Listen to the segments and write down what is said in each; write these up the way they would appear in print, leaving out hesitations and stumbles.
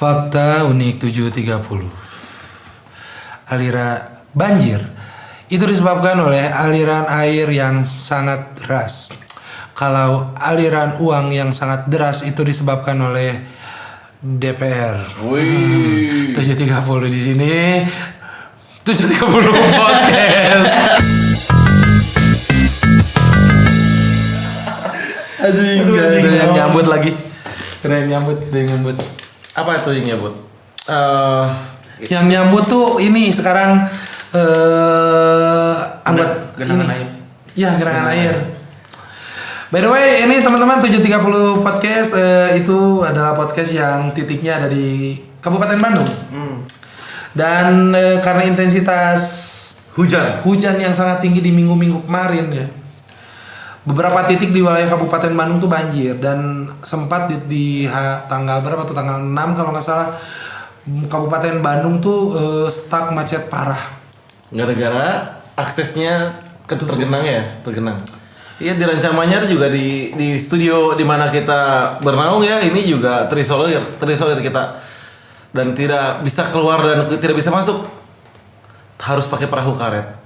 Fakta unik 730. Banjir itu disebabkan oleh aliran air yang sangat deras. Kalau aliran uang yang sangat deras itu disebabkan oleh DPR. 730 di sini. 730 podcast. Anjing, ada yang nyambut lagi. Ada yang nyambut. Apa itu yang nyambut? Yang nyambut tuh ini sekarang genangan air. Ya, genangan air. By the way, ini teman-teman 730 podcast itu adalah podcast yang titiknya ada di Kabupaten Bandung. Dan karena intensitas hujan yang sangat tinggi di minggu-minggu kemarin ya. Beberapa titik di wilayah Kabupaten Bandung tuh banjir dan sempat di tanggal berapa tuh, tanggal 6 kalau nggak salah, Kabupaten Bandung tuh stuck macet parah. Gara-gara aksesnya tergenang. Iya, di Rancamanyar juga di studio di mana kita bernaung ya, ini juga terisolir kita dan tidak bisa keluar dan tidak bisa masuk, harus pakai perahu karet.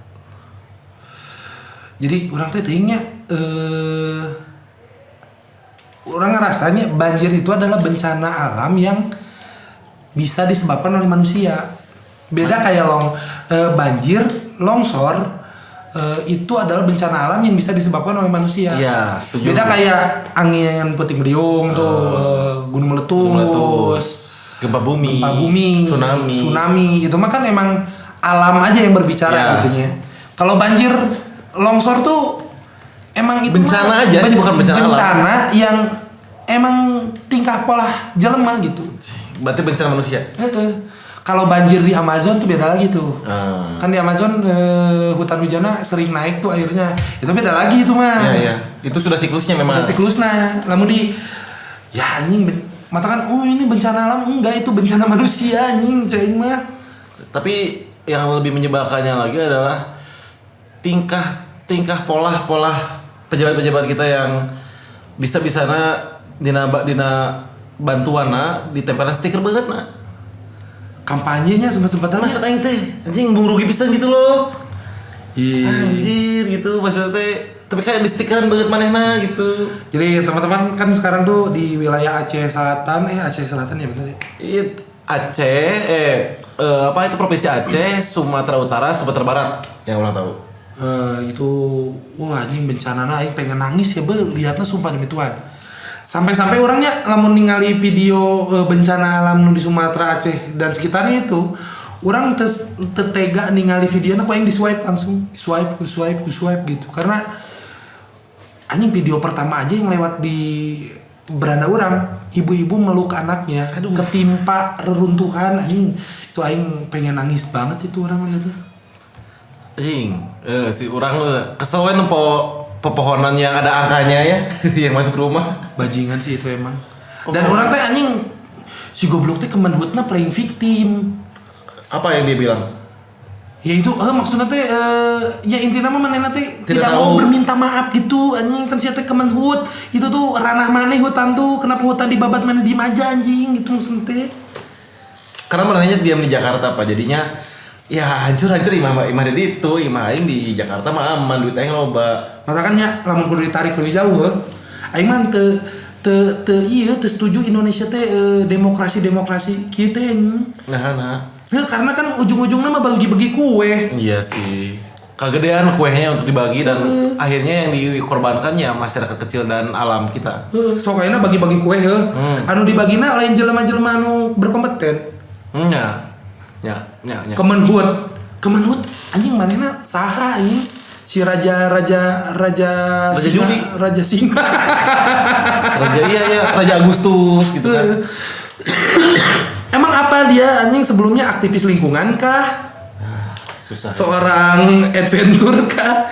Jadi orang tuh tadinya orang ngerasanya banjir itu adalah bencana alam yang bisa disebabkan oleh manusia. Beda kayak banjir, longsor itu adalah bencana alam yang bisa disebabkan oleh manusia. Iya, setuju. Beda kayak angin puting beliung gunung meletus, gempa bumi, tsunami. Itu mah kan emang alam aja yang berbicara gitunya. Kalau banjir, longsor tuh emang itu bencana aja sih, bukan bencana alam. Bencana yang emang tingkah pola jelema gitu. Berarti bencana manusia. Kalau banjir di Amazon tuh beda lagi tuh. Kan di Amazon hutan hujannya sering naik tuh airnya. Itu beda lagi itu mah. Iya. Itu sudah siklusnya memang. Sudah siklusnya. Namun ya anjing matakan ini bencana alam, enggak, itu bencana manusia anjing cing mah. Tapi yang lebih menyebalkannya lagi adalah tingkah pola pejabat-pejabat kita yang bisa-bisana dina bantuana ditempelan stiker banget nah. Kampanyenya sempat-sempatnya maksud aing teh anjing bung rugi pisan gitu loh. Anjir gitu maksudnya teh, tapi kayak di stikeran banget manehna gitu. Jadi teman-teman kan sekarang tuh di wilayah Aceh Selatan ya benar ya. Iya, Aceh apa itu provinsi Aceh, Sumatera Utara, Sumatera Barat yang orang tahu. Itu wah anjing bencana aing pengen nangis ya lihatnya sumpah demi Tuhan. Sampai-sampai orangnya lamun ningali video bencana alam di Sumatera, Aceh dan sekitarnya itu, orang tega ningali videonya kok yang di-swipe langsung, swipe gitu. Karena anjing video pertama aja yang lewat di beranda orang, ibu-ibu meluk anaknya, ketimpa reruntuhan anjing. Itu aing pengen nangis banget itu orang lihatnya. Anjing, si orang kesewen pepohonan yang ada angkanya ya yang masuk rumah. Bajingan sih itu emang. Dan orang teh anjing si goblok teh kemenhutna playing victim. Apa yang dia bilang? Ya itu maksudnya teh ya intinya mah manehna teh tidak tahu. mau berminta maaf gitu anjing, kan sia teh kemenhut. Itu tuh ranah maneh hutan tuh, kenapa hutan dibabat maneh diem aja anjing gitu maksudnya teh. Karena manehnya diam di Jakarta Pak, jadinya ya hancur imah di itu, imah aing di Jakarta mah aman, duit aing loba. Masakannya lamun kudu ditarik lebih jauh, aing mah teu setuju Indonesia teh demokrasi kieu teh anjing. Nah. Karena kan ujung-ujungnya mah bagi-bagi kue. Iya sih. Kagedean kuenya untuk dibagi dan akhirnya yang dikorbankan ya masyarakat kecil dan alam kita. Sok ayeuna bagi-bagi kue anu dibagina lain jelema-jelema anu berkompeten. Ya. Kemenhut anjing manehna saha anjing? Si raja Juli, raja singa. Raja Agustus gitu kan. Emang apa dia anjing sebelumnya aktivis lingkungan kah? Susah. Seorang adventure kah?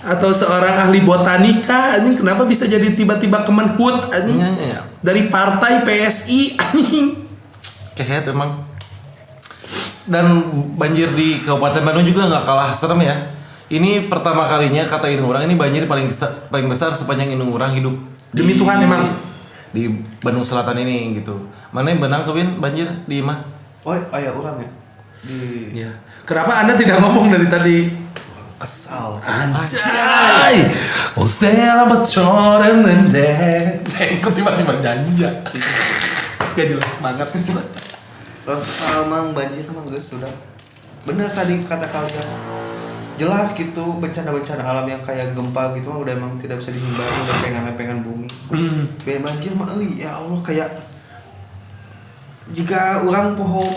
Atau seorang ahli botanika anjing, kenapa bisa jadi tiba-tiba kemenhut anjing? Ya. Dari partai PSI anjing. Kehet emang. Dan banjir di Kabupaten Bandung juga nggak kalah serem ya. Ini pertama kalinya kata indung orang ini banjir paling besar sepanjang indung orang hidup. Demi Tuhan emang di Bandung Selatan ini gitu. Mana yang benang Kevin banjir di Imah? Oh ya orang ya. Di Iya. Kenapa Anda tidak ngomong dari tadi? kesal. Anjay, oh selamat corengende. Kok tiba-tiba nyanyi ya? Gak jelas banget. Kesal mang banjir mang guys sudah. Benar tadi kata kalian. Jelas gitu bencana-bencana alam yang kayak gempa gitu mah udah emang tidak bisa dihindari, lempengan-lempengan bumi. Kayak banjir mah ya Allah kayak jika orang pohon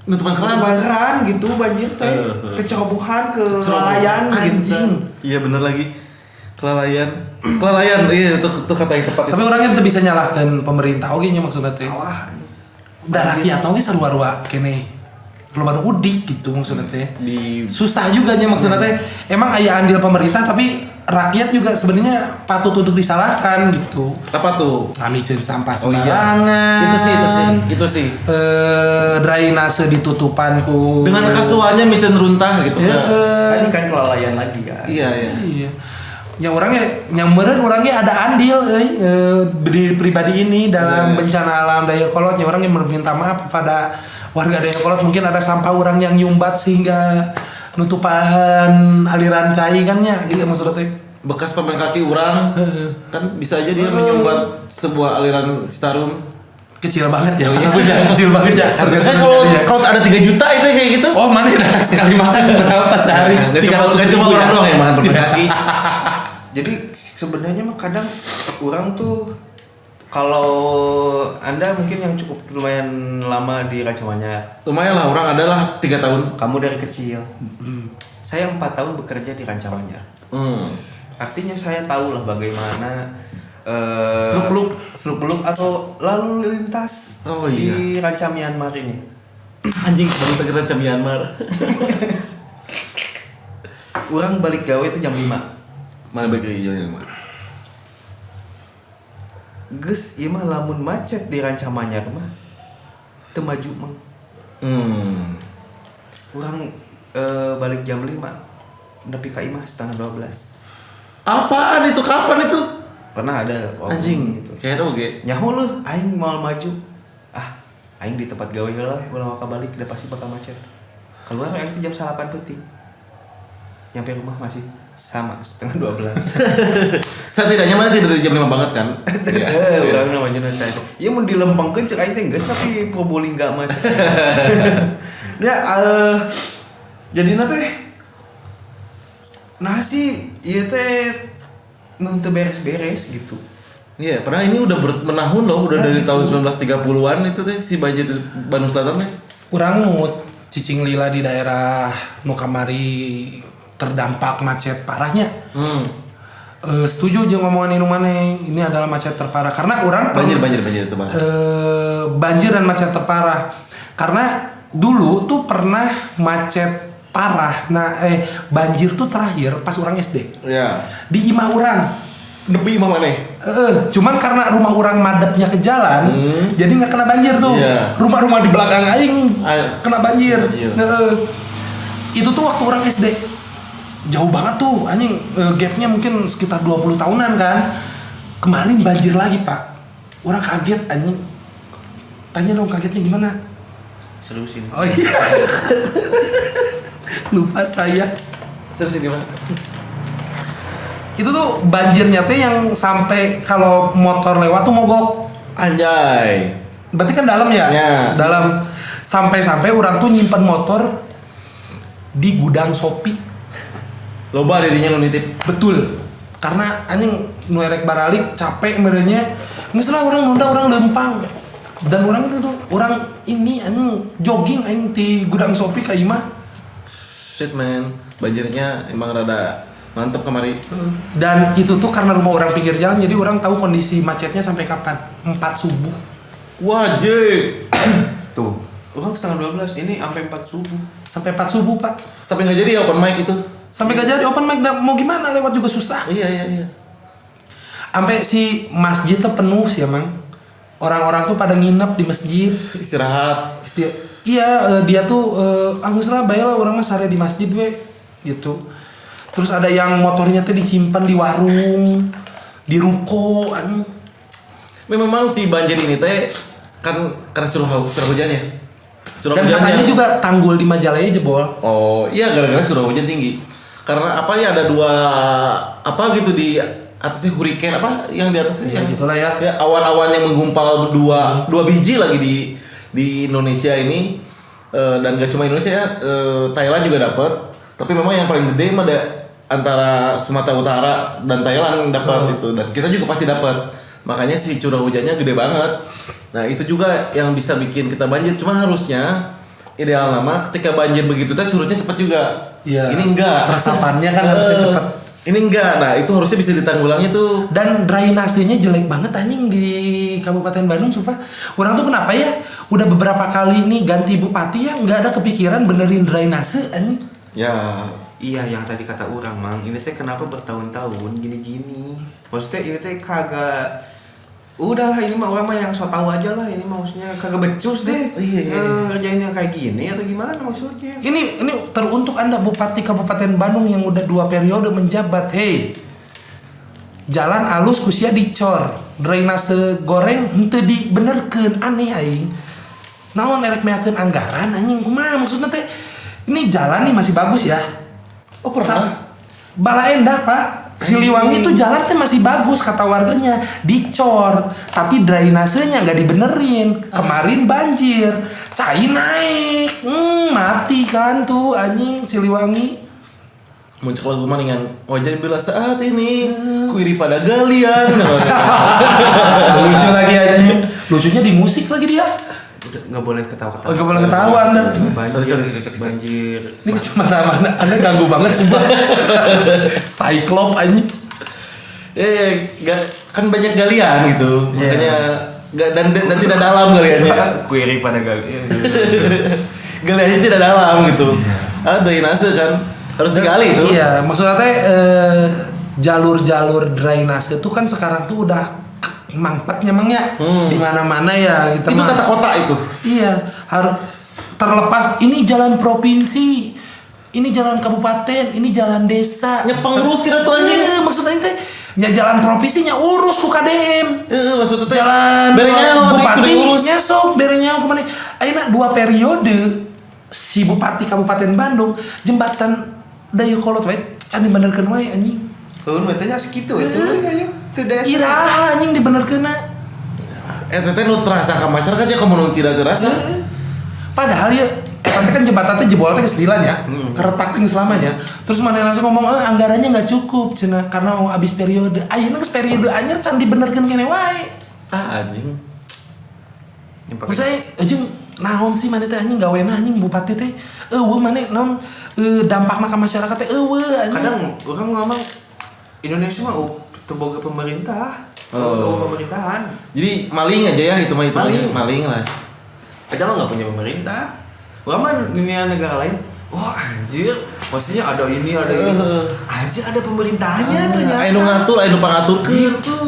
Nutupan keran. keran gitu banjir teh kecerobohan kelalaian gitu. Iya bener lagi. Kelalaian. Iya itu kata yang tepat. Tapi orangnya tuh bisa nyalahkan pemerintah oge nya maksudnya teh. Salah. Da rakyat oge sarua-rua kene. Loba nu udik gitu maksudnya teh. Susah juga nya maksudnya teh. Emang aya andil pemerintah tapi rakyat juga sebenarnya patut untuk disalahkan gitu. Apa tuh? Ngamicin sampah Oh iya. sembarangan. Itu sih. Drainase ditutupan ku. Dengan kasuannya micen runtah gitu. Ya, Ini kan kelalaian lagi kan. Iya. iya. Yang meureun orangnya ada andil di pribadi ini dalam bencana alam Dayakolot. Yang orangnya meminta maaf kepada warga Dayakolot, mungkin ada sampah orang yang nyumbat sehingga nutupan aliran cai kan ya gitu maksudnya teh. Bekas permen kaki orang kan bisa aja dia menyumbat sebuah aliran Citarum. Kecil banget ya. Kecil banget ya. Kan kalau ada 3 juta itu kayak gitu. Oh, mana ada sekali makan berapa sehari? Gak cuma orang doang yang makan permen kaki. Jadi sebenarnya mah kadang orang tuh kalau Anda mungkin yang cukup lumayan lama di Ranca Manyar. Lumayan lah, orang adalah 3 tahun. Kamu dari kecil. Saya 4 tahun bekerja di Ranca Manyar. Artinya saya tahu lah bagaimana seluk-beluk atau lalu lintas di Ranca Myanmar ini. Anjing, baru sakit Ranca Myanmar. Orang balik gawe itu jam 5. Mana balik ke hijaunya mah? Geus, ieu mah lamun macet di Ranca Manyar mah teu maju mah. Urang balik jam 5 nepi ka imah setengah 12. Apaan itu? Kapan itu? Pernah ada Anjing gitu. kayak oge. Nyaho leuh aing mau maju. Aing di tempat gawe heula ulah ka balik udah pasti bakal macet. Keluar aing jam 8 penting. Nyampe rumah masih sama setengah 12. Setidaknya mana tidur di jam 5 banget kan? Urang namanya Ranca itu. Ieu mun dilempengkeun cek aing teh geus tapi Probolingga macet. Ya jadina teh nah sih ieu teh nu teu beres-beres gitu. Iya, padahal ini udah menahun loh, udah dari tahun 1930-an itu teh si banjir di Bandung Selatan teh. Urang nu cicing lila di daerah nu kamari terdampak macet parahnya. Setuju jeung ngomongan ini maneh, ini adalah macet terparah karena orang banjir itu Bang. Banjir dan macet terparah. Karena dulu tuh pernah macet parah. Nah, banjir tuh terakhir pas orang SD. Iya. Di imah orang. Nepi imah maneh. Cuman karena rumah orang madepnya ke jalan, jadi nggak kena banjir tuh. Iya. Rumah-rumah di belakang aing kena banjir. Itu tuh waktu orang SD. Jauh banget tuh, anjing gapnya mungkin sekitar 20 tahunan kan. Kemarin banjir lagi pak. Orang kaget anjing. Tanya dong kagetnya gimana? Serius ini. Oh iya. Lupa saya. Terus ini gimana? Itu tuh banjirnya teh yang sampai kalau motor lewat tuh mogok. Anjay. Berarti kan dalam ya? Ya. Dalam sampai orang tuh nyimpen motor di gudang Shopee. Loba dirinya nu nitip. Betul. Karena anjing nu erek baralik capek merenya. Geus lah orang nunda orang lempang. Dan orang itu tuh orang ini anjing jogging anjing di gudang Shopee ka imah. Shit man, banjirnya emang rada mantep kemari. Dan itu tuh karena rumah orang pinggir jalan jadi orang tahu kondisi macetnya sampai kapan. 4 subuh. Wajib. Tuh. Orang setengah 12 ini sampai 4 subuh. Sampai 4 subuh, Pak. Sampai nggak jadi open mic itu. Sampai gak jadi open mic, mau gimana lewat juga susah. Iya. Sampai si masjid tuh penuh sih emang. Orang-orang tuh pada nginep di masjid. Istirahat. Iya, dia tuh angus lah baiklah orang mah sare di masjid we gitu. Terus ada yang motornya tuh disimpan di warung, di ruko, Memang si banjir ini teh kan karena curah hujan ya. Curah Dan katanya juga tanggul di Majalaya jebol. Oh iya gara-gara curah hujan tinggi. Karena apa ya ada dua apa gitu di atasnya hurricane apa yang di atasnya Ya gitulah ya. ya awan-awan yang menggumpal dua biji lagi di Indonesia ini. Dan gak cuma Indonesia ya, Thailand juga dapat. Tapi memang yang paling gede mah ada antara Sumatera Utara dan Thailand dapat itu, dan kita juga pasti dapat. Makanya si curah hujannya gede banget. Nah itu juga yang bisa bikin kita banjir. Cuman harusnya ideal nama ketika banjir begitu teh surutnya cepat juga. Iya. Ini enggak. Resapannya kan harusnya cepat. Ini enggak. Nah itu harusnya bisa ditanggulangi tuh. Dan drainasenya jelek banget anjing di Kabupaten Bandung, sumpah. Orang tuh kenapa ya? Udah beberapa kali nih ganti bupati ya nggak ada kepikiran benerin drainase anjing. Ya. Iya yang tadi kata orang mang, ini teh kenapa bertahun-tahun gini-gini. Maksudnya ini teh kagak, udahlah ini mah orang mah yang so tau aja lah, ini mah maksudnya kagak becus deh. Iya. Ngerjain yang kayak gini atau gimana maksudnya? Ini teruntuk Anda Bupati Kabupaten Bandung yang udah 2 periode menjabat. Hei, jalan alus kusia dicor, drainase goreng henteu dibenerkeun, aneh aing. Naon erek meakeun anggaran anjing kumaha maksudna teh? Ini jalan nih masih bagus ya. Oh pernah. Balaendah Pak, Siliwangi itu jalan teh masih bagus kata warganya, dicor, tapi drainasenya nggak dibenerin. Kemarin banjir, cai naik, mati kan tuh anjing Siliwangi. Muncul lagu mana dengan wajah bila saat ini kuiri pada galian. Lucu lagi anjing, lucunya di musik lagi dia. Udah nggak boleh ketawa-ketawa. Oh, nggak boleh ketawa Anda. Banjir. Ini kecamatan mana? Anda ganggu banget sumpah. Cyclop anjing. Gak, kan banyak galian gitu, makanya dan tidak dalam galiannya. Query pada gali. Galiannya tidak dalam gitu. Drainase kan harus digali itu. Iya, maksudnya teh jalur-jalur drainase itu kan sekarang tuh udah mangpatnya emangnya di mana-mana ya gitu. Itu tata kota itu. Iya, harus terlepas ini jalan provinsi, ini jalan kabupaten, ini jalan desa. Nyepeng terus kira tuh anjing. Iya, maksudnya teh nya jalan provinsinya urus ku KDM. Maksudnya teh Jalan berenya bupati nyesok berenya kemana? Ayeuna 2 periode si bupati Kabupaten Bandung jembatan Dayu Kolot wae can dibenerkeun wae anjing. Nu teh nya segitu itu kayaknya. Teu desa. Iraha anjing dibenerkeunna. teteh nu terasa ke masyarakat ya kamu nu tidak terasa. Padahal ya tapi kan jembatan teh jebol teh geus dilan ya. Retak teh geus lamanya. Terus mana nanti ngomong anggarannya nggak cukup cenah karena mau habis periode. Ayeuna geus periode anyar can dibenerkeun keneh wae. Anjing. Maksudnya anjing naon sih mana teh anjing gawena anjing bupati teh eueuh mana naon dampakna ka masyarakat teh eueuh anjing. Kadang orang ngomong Indonesia mah teu boga pemerintah. Pemerintahan. Jadi maling aja ya itu mah maling lah. Aja lo nggak punya pemerintah. Orang mah dunia negara lain. Wah anjir, maksudnya ada ini ada ini. Anjir ada pemerintahnya ternyata. Anu ngatur, anu pangaturkeun. Gitu.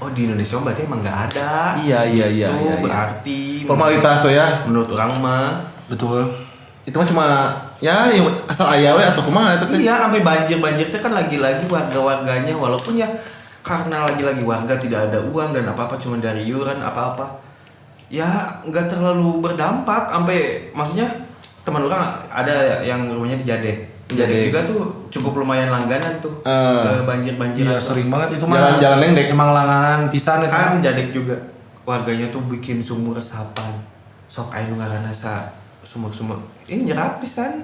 Oh di Indonesia berarti emang nggak ada. Iya. Berarti Formalitas we ya. menurut orang mah. Betul. Itu mah cuma ya asal aya we atau kumaha eta teh. Iya, sampai banjir teh kan lagi-lagi warga-warganya walaupun ya karena lagi-lagi warga tidak ada uang dan apa-apa cuma dari iuran apa-apa. Ya nggak terlalu berdampak sampai maksudnya teman orang ada yang rumahnya di Jadek. Jadek juga tuh cukup lumayan langganan tuh. Banjir-banjir. Iya sering banget itu mah. Jalan-jalan lendek. Emang langganan pisan eta. Kan Jadek juga warganya tuh bikin sumur resapan. Sok aya nu ngaranna sumur-sumur. Nyerap pisan.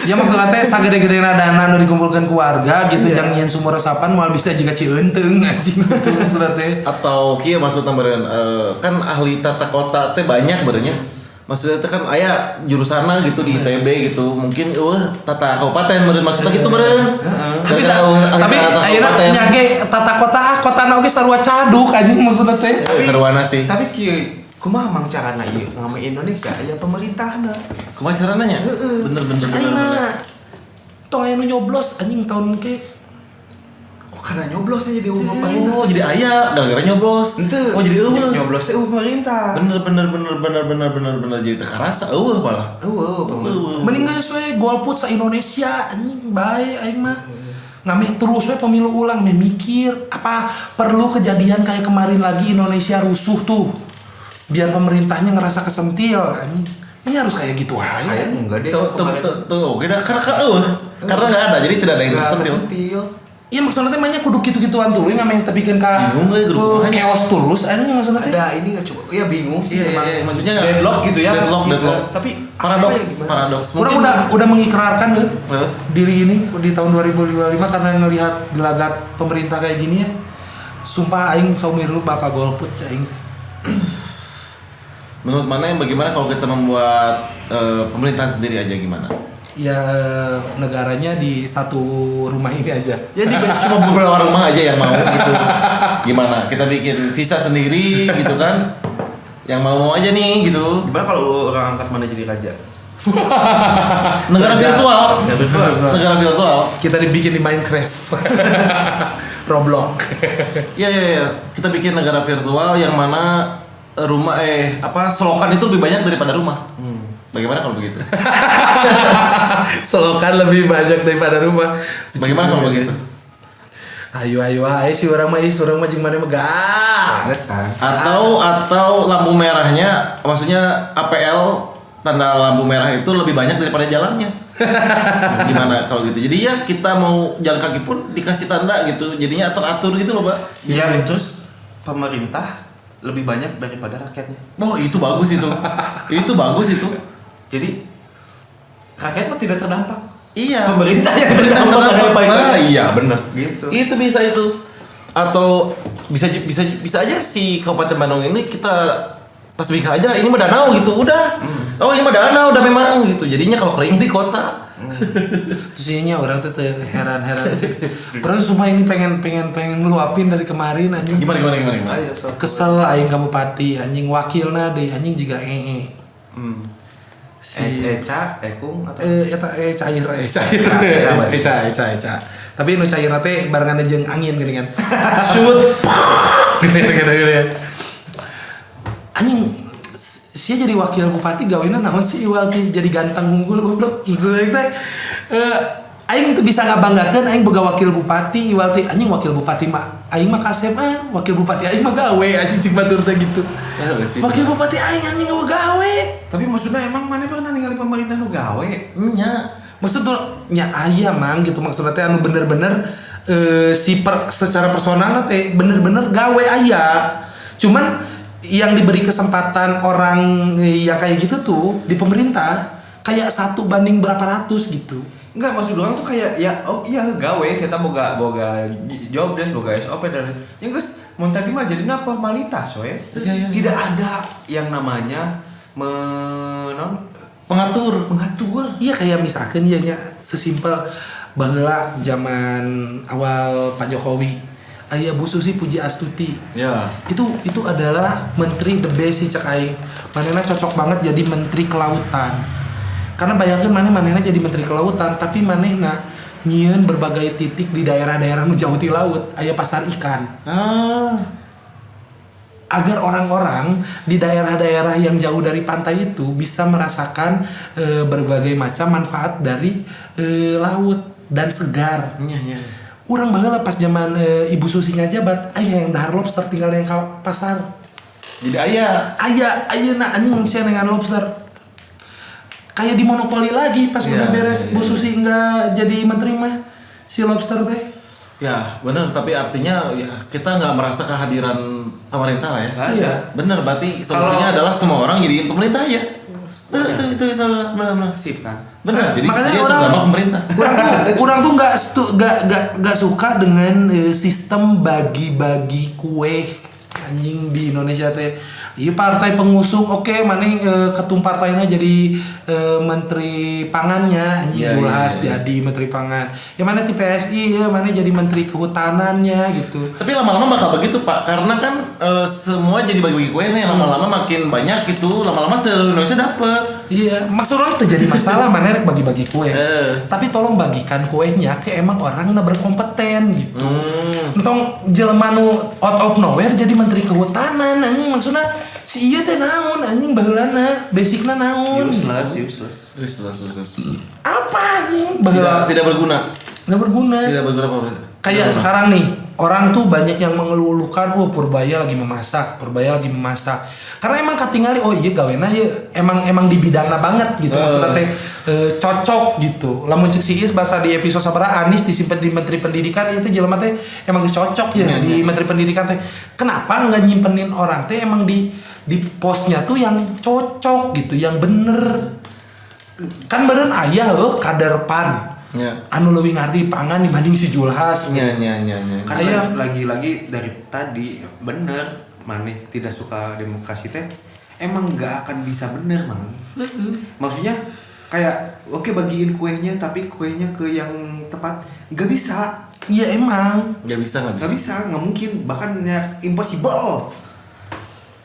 Ya maksudnya teh sagede-gedena dana nu dikumpulkan ku warga gitu Iya. jang nyieun sumur resapan moal bisa juga cieunteng anjing gitu maksudnya teh. Atau kieu maksudna beureun kan ahli tata kota teh banyak beureunya. Maksudnya teh kan aya jurusana gitu di ITB gitu. Mungkin tata kabupaten beureun maksudna gitu beureun. Tapi ayeuna nyage tata kotana oge sarua caduk anjing maksudnya teh. Sarwana sih. Tapi kieu kumaha mang carana ieu ngama Indonesia aya pemerintahna. Kumaha carana nya? Bener. Ayeuna tong aya nu nyoblos anjing tahun ke. Oh karena nyoblos aja di pemerintah. Oh, jadi aya gara-gara nyoblos. Ente. Oh, jadi eueuh. Nyoblos teh pemerintah. Bener jadi teu karasa eueuh malah. Pemerintah. Mending geus we golput sa Indonesia anjing bae aing mah. ngameh terus we pemilu ulang, mikir apa perlu kejadian kayak kemarin lagi Indonesia rusuh tuh biar pemerintahnya ngerasa kesentil anjing. Ini harus kayak gitu aja. Kayak enggak deh. Tuh, karena nggak ada, jadi tidak ada yang tersentil. Iya maksudnya temanya kudu gitu-gituan tuh, nggak main tepikan Bingung gak grup makanya. chaos tulus, anjing maksudnya. Ada ini nggak coba? Ya bingung sih. Iya, maksudnya deadlock gitu ya. Deadlock. Tapi Paradoks. Orang udah mengikrarkan tuh Huh? diri ini di tahun 2025 karena ngelihat gelagat pemerintah kayak gini ya. Sumpah aing saumiru bakal golput aing. Menurut mana yang bagaimana kalau kita membuat pemerintahan sendiri aja gimana? Ya negaranya di satu rumah ini aja. Jadi cuma beberapa rumah aja yang mau gitu. Gimana? Kita bikin visa sendiri gitu kan? Yang mau aja nih gitu. Gimana kalau orang angkat mana jadi raja? Negara virtual. Negara virtual. Kita dibikin di Minecraft. Roblox. Iya. Kita bikin negara virtual yang mana rumah selokan itu lebih banyak daripada rumah. Bagaimana kalau begitu? Selokan lebih banyak daripada rumah. Bagaimana kalau begitu? Ayo si orang mah jeung mana megah. Atau lampu merahnya, maksudnya APL tanda lampu merah itu lebih banyak daripada jalannya. Gimana kalau gitu? Jadi ya kita mau jalan kaki pun dikasih tanda gitu. Jadinya teratur gitu loh, Pak. Iya, terus pemerintah lebih banyak daripada rakyatnya. Oh, itu bagus itu. Itu bagus itu. Jadi rakyat mah tidak terdampak. Iya. Pemerintah yang terdampak. Iya, benar. Gitu. Itu bisa itu. Atau bisa aja si Kabupaten Bandung ini kita tasbih aja, ini mah danau gitu, udah. Oh, ini mah danau udah memang gitu. Jadinya kalau kering di kota. Terus ininya orang tuh heran-heran. Orang semua ini pengen ngeluapin dari kemarin anjing. Gimana? Ayo, so. Kesel aing ka bupati anjing wakilna deh anjing jiga si Ekung atau cair. Tapi nu cair teh barengan jeung angin geuningan. Shoot. Gede. Anjing sia jadi wakil bupati gawena naon sih iwal teh jadi ganteng unggul goblok. Maksudnya teh aing teu bisa ngabanggakeun aing boga wakil bupati iwal teh anjing wakil bupati mah aing mah kasem wakil bupati aing mah gawe anjing cik batur teh gitu. Wakil bupati aing anjing gawe. Tapi maksudnya emang mana pernah ningali pemerintah nu gawe? Nya maksudnya nya aya mang gitu maksudnya teh anu bener-bener secara personal teh bener-bener gawe aya. Cuman yang diberi kesempatan orang yang kayak gitu tuh di pemerintah kayak 1 banding berapa ratus gitu. Enggak, maksud orang tuh kayak ya gawe saya boga job desk, boga SOP dan yang geus mun tadi mah jadi formalitas we. Iya. Tidak ada yang namanya Pengatur. Iya kayak misalkan ya nya sesimpel baheula zaman awal Pak Jokowi aya Bu Susi Pujiastuti. Ya. Itu adalah menteri the best sih cek aing. Manehna cocok banget jadi menteri kelautan. Karena bayangkan manehna jadi menteri kelautan tapi manehna nyieun berbagai titik di daerah-daerah nu jauh ti laut, aya pasar ikan. Agar orang-orang di daerah-daerah yang jauh dari pantai itu bisa merasakan berbagai macam manfaat dari laut dan segar. Iya. Urang baheula pas zaman Ibu Susi ngajabat, aya yang dahar lobster tinggal yang ka pasar. Jadi Ayeuna anjing sia dengan lobster. Kayak di monopoli lagi pas udah beres Bu Susi enggak jadi menteri mah si lobster teh. Ya benar, tapi artinya ya kita nggak merasa kehadiran pemerintah lah ya. Iya. Benar, berarti solusinya adalah semua orang jadiin pemerintah ya. Itu benar. sip kan. Benar, jadi makanya dia orang terdampak pemerintah. Orang tuh nggak suka dengan sistem bagi-bagi kue anjing di Indonesia teh. Iya partai pengusung oke, maneh ketum partainya jadi menteri pangannya anjing jelas jadi menteri pangan. Ya mana di PSI ya mana jadi menteri kehutanannya gitu. Tapi lama-lama bakal begitu Pak, karena kan semua jadi bagi-bagi kue nih, lama-lama makin banyak gitu, lama-lama seluruh Indonesia dapet. Iya, maksudnya terjadi masalah mana rek bagi-bagi kue. Tapi tolong bagikan kuenya ke emang orang na berkompeten gitu. Entong jelema nu out of nowhere jadi menteri kehutanan anjing maksudnya si ieu teh naon anjing baheulana, basicna naon? Useless. Useless. Apa anjing baheula Tidak berguna. Nggak berguna. Tidak berguna pemerintah. Kayak sekarang nih, orang tuh banyak yang mengeluh-elukan, oh Purbaya lagi memasak. Karena emang katingali, oh iya gawena ya, emang di bidangna banget gitu. Maksudnya teh cocok gitu. Lamun cek si Is bahasa di episode sabaraha Anies disimpan di Menteri Pendidikan itu jelema teh emang geus cocok ya di Menteri Pendidikan teh. Kenapa nggak nyimpenin orang teh emang di posnya tuh yang cocok gitu, yang bener. Kan beren ayah kader PAN. Ya. Anu leuwih ngarti pangan dibanding si Julhas. Nya. Kan Aya. lagi-lagi dari tadi bener maneh tidak suka demokrasi teh emang nggak akan bisa bener mang. Maksudnya kayak oke bagiin kuenya tapi kuenya ke yang tepat nggak bisa. Iya emang. Nggak bisa. Nggak bisa, nggak mungkin, bahkan ya impossible.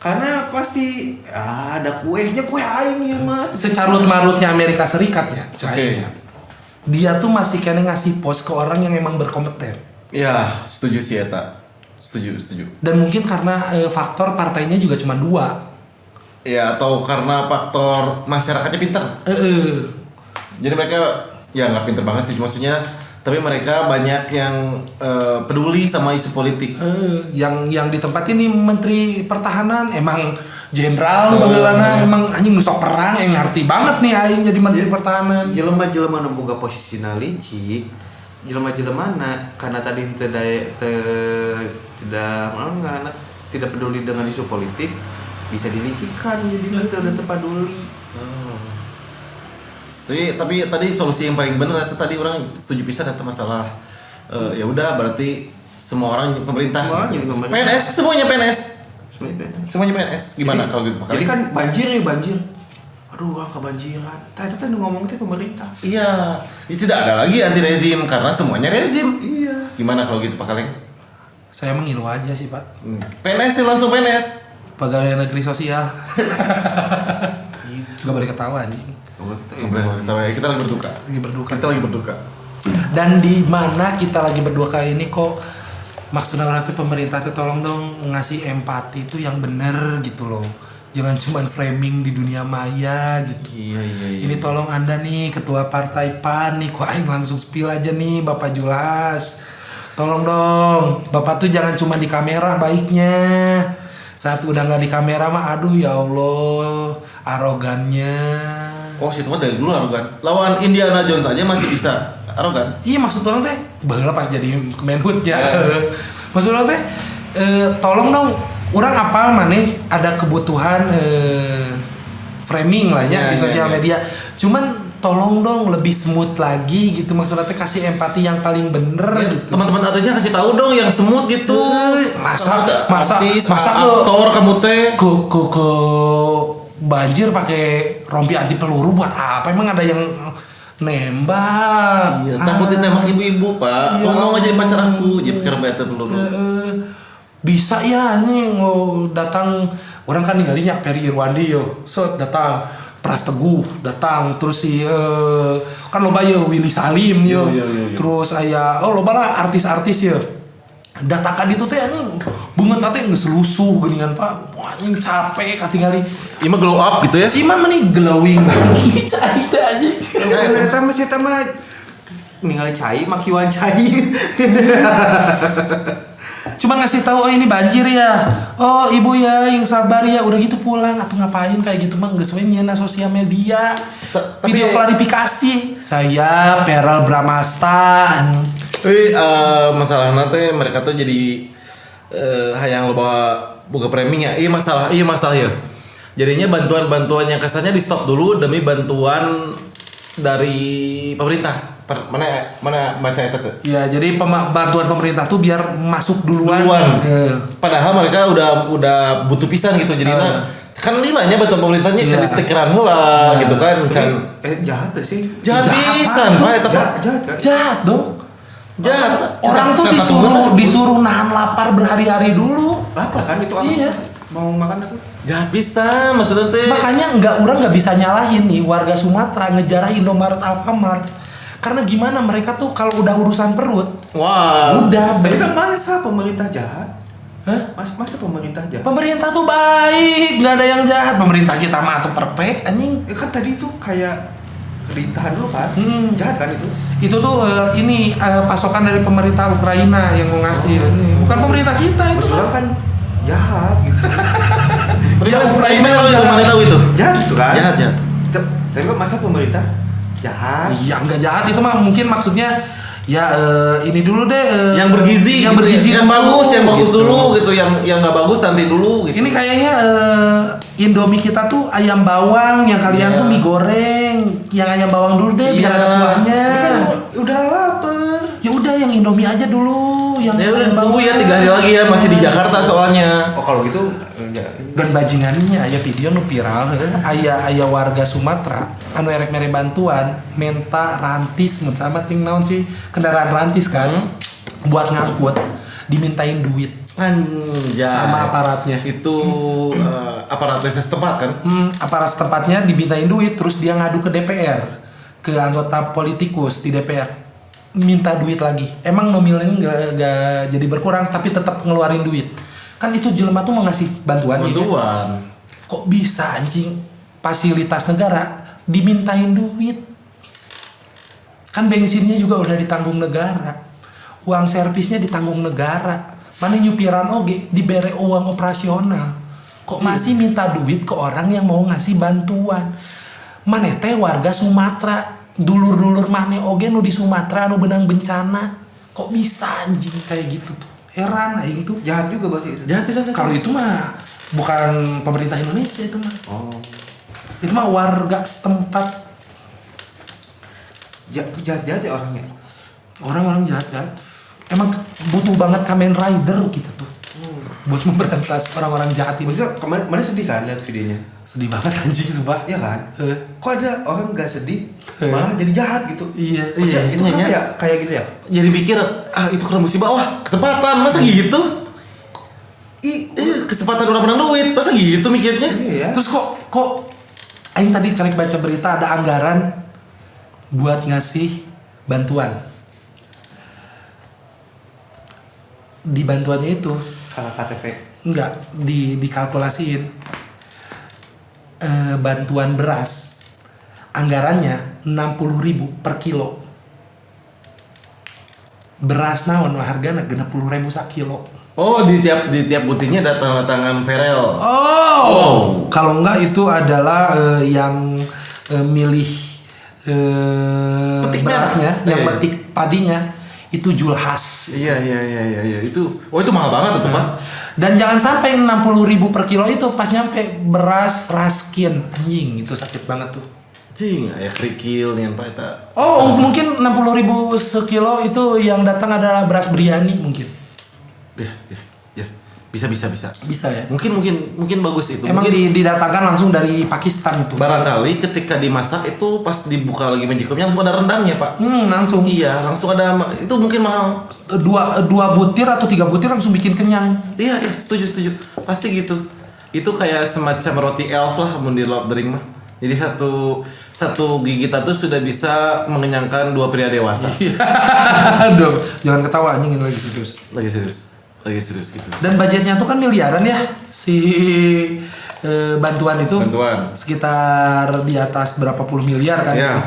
Karena pasti ada kuenya, kue aing ya mah. Secarut-marutnya Amerika Serikat ya, Oke. Dia tuh masih kena ngasih pos ke orang yang emang berkompeten. Ya, setuju sih Eta. Setuju. Dan mungkin karena faktor partainya juga cuma 2. Ya, atau karena faktor masyarakatnya pintar. Jadi mereka ya nggak pintar banget sih maksudnya, tapi mereka banyak yang peduli sama isu politik. Yang ditempatin nih Menteri Pertahanan emang jenderal bagelana emang anjing nusok perang yang ngerti banget nih aing jadi Menteri Pertahanan. Jelema-jelema nu boga posisina licik, jelema-jelemana karena tadi tidak peduli dengan isu politik bisa dilicikan jadi udah terpaduli. Tapi tadi solusi yang paling benar itu tadi orang setuju pisan itu masalah ya udah berarti semua orang pemerintah. Semua orang jadi pemerintah. PNS semuanya PNS. Gimana kalau gitu? Jadi kan banjir. Aduh, kebanjiran. Tadi ngomong teh pemerintah. Iya, itu tidak ada lagi anti rezim karena semuanya rezim. Iya. Gimana kalau gitu Pak Kaleng? Saya emang ngilu aja sih Pak. PNS sih langsung PNS. Pegawai negeri sosial. Gak boleh ketawa anjing. Kita lagi berduka. Lagi berduka. Dan di mana kita lagi berduka ini kok maksudnya orang tuh pemerintah tuh tolong dong ngasih empati itu yang bener gitu loh. Jangan cuma framing di dunia maya gitu. Iya. Ini tolong Anda nih ketua partai PAN nih, kok aing langsung spill aja nih Bapak Julhas. Tolong dong, Bapak tuh jangan cuma di kamera baiknya. Saat udah nggak di kamera mah aduh ya Allah, arogannya. Oh, situ mah dari dulu arogan. Lawan Indiana Jones aja masih bisa arogan. Iya maksud orang teh, baheula pas jadi Kemenhut ya. Maksud orang teh, tolong dong, orang apal maneh ada kebutuhan framing lah ya di sosial media. Cuman tolong dong lebih smooth lagi gitu, maksudnya teh kasih empati yang paling bener gitu. Teman-teman atasnya kasih tahu dong yang smooth gitu. Masa aktor kamu teh ke banjir pakai rompi anti peluru buat apa? Emang ada yang nembak? Iya, takut ditembak ibu-ibu Pak. Kamu mau jadi pacar aku, jadi pakai rompi anti peluru. Bisa ya nih datang orang kan ninggalinya Peri Irwandi yo. So datang Pras Teguh datang terus si kan loba ya Willy Salim yo. Terus aya loba lah artis-artis ya. Datang kan itu teh anjing bunga teh geus lusuh geuningan Pak. Wah anjing capek katingali. Ieu mah glow up gitu ya. Si mah mending glowing. Cai teh anjing. Eta mah ningali cai makiwan cai. Cuma ngasih tahu oh ini banjir ya. Oh ibu ya yang sabar ya. Udah gitu pulang atau ngapain kayak gitu mah geus we nyieuna sosial media. Video klarifikasi. Saya Peral Bramasta. Tapi masalahnya teh mereka tuh jadi hayang loba boga framing ya. Iya masalah ya. Jadinya bantuan-bantuan yang kesannya di stop dulu demi bantuan dari pemerintah. Mana baca itu tuh? Ya, jadi bantuan pemerintah tuh biar masuk duluan. Padahal mereka udah butuh pisan gitu. Jadi kan nilainya bantuan pemerintahnya jadi stikeran heula gitu kan. Jahat sih. Jahat pisan, Pak. Jahat dong. Jahat. Orang tuh disuruh nahan lapar berhari-hari dulu. Lapar kan itu orang. Iya. Mau makan aku. Jahat pisan maksudnya teh. Makanya orang nggak bisa nyalahin nih warga Sumatera ngejarah Indomaret Alfamart. Karena gimana mereka tuh kalau udah urusan perut, udah. Tapi kan masa pemerintah jahat? Hah? Masa pemerintah jahat? Pemerintah tuh baik, nggak ada yang jahat. Pemerintah kita mah tuh perfect, anjing. Kan tadi tuh kayak ditahan dulu kan. Jahat kan itu. Itu tuh pasokan dari pemerintah Ukraina yang mau ngasih. Ini bukan pemerintah kita itu. Maksudnya kan jahat gitu. Ya Ukraina Kalau kalau yang mana jahat. tahu itu? Jahat itu kan. Jahat ya. Tapi kok masa pemerintah jahat? Iya nggak jahat itu mah mungkin maksudnya ya ini dulu deh Yang bergizi, yang gitu, bergizi yang dulu, bagus gitu. dulu gitu, yang nggak bagus nanti dulu gitu. Ini kayaknya Indomie kita tuh ayam bawang, yang kalian Iya. tuh mie goreng. Yang ayam bawang dulu deh biar Iya. ada kuahnya. Kan udah lapar. Ya udah yang Indomie aja dulu, yang Ya udah ayam tunggu ya bawang. 3 hari lagi ya, masih di Jakarta soalnya. Oh kalau gitu Dan bajingannya aya video nu viral aya warga Sumatera anu erek mere bantuan menta rantis mun sama ting naon sih kendaraan rantis kan buat ngangkut dimintain duit Anjay. sama aparatnya. Itu aparatnya setempat kan? Aparat setempatnya dimintain duit terus dia ngadu ke DPR ke anggota politikus di DPR minta duit lagi. Emang nominalnya gak jadi berkurang tapi tetap ngeluarin duit. Kan itu jelema tuh mau ngasih bantuan ya. Bantuan. Kok bisa anjing fasilitas negara dimintain duit? Kan bensinnya juga udah ditanggung negara. Uang servisnya ditanggung negara. Mana nyupiran oge dibere uang operasional. Kok masih minta duit ke orang yang mau ngasih bantuan? Mane teh warga Sumatera, dulur-dulur mane oge nu di Sumatera nu benang bencana. Kok bisa anjing kayak gitu tuh? Heran aing tuh. jahat juga berarti. Jahat bisa Kalau itu mah bukan pemerintah Indonesia itu mah. Oh. Itu mah warga setempat. Jahat-jahat ya orangnya. Orang-orang jahat. Emang butuh banget Kamen Rider kita tuh. Buat memberantas orang-orang jahat ini. Maksudnya kemarin mana sedih kan lihat videonya? Sedih banget anjing sumpah. Iya kan? Kok ada orang nggak sedih malah jadi jahat gitu? Iya. Maksudnya Iya, itu iya, kan iya. ya kayak gitu ya? Jadi pikir itu kena musibah, wah kesempatan, masa gitu? Kesempatan orang menang duit, masa gitu mikirnya? Iya ya. Terus kok aing tadi karek baca berita ada anggaran buat ngasih bantuan. Di bantuannya itu Kakak KTP. enggak dikalkulasiin bantuan beras anggarannya 60.000 per kilo. Beras naon hargana 60.000 sakilo. Oh, di tiap butirnya ada tanda tangan Verel. Oh, kalau enggak itu adalah yang milih Petik berasnya, merah. yang Iya. metik padinya itu Julhas. Iya itu. Oh itu mahal banget tuh Pak. Dan jangan sampai 60.000 per kilo itu pas nyampe beras raskin anjing itu sakit banget tuh. Cing, ya kerikil nih Pak eta. Oh, mungkin 60.000 sekilo itu yang datang adalah beras biryani mungkin. Ya. Bisa. Bisa ya. Mungkin bagus itu. Emang Mungkin didatangkan langsung dari Pakistan tuh. barangkali ketika dimasak itu pas dibuka lagi magicomnya langsung ada rendangnya Pak. Langsung Iya, langsung ada itu mungkin mahal. dua butir atau 3 butir langsung bikin kenyang. Iya, setuju. Pasti gitu. Itu kayak semacam roti elf lah mun di Lord of the Ring mah. Jadi satu gigitan tuh sudah bisa mengenyangkan 2 pria dewasa. Aduh, jangan ketawa anjing ini lagi serius. Lagi serius gitu. Dan budgetnya tuh kan miliaran ya si bantuan itu. Bantuan. Sekitar di atas berapa puluh miliar kan. Iya. Itu.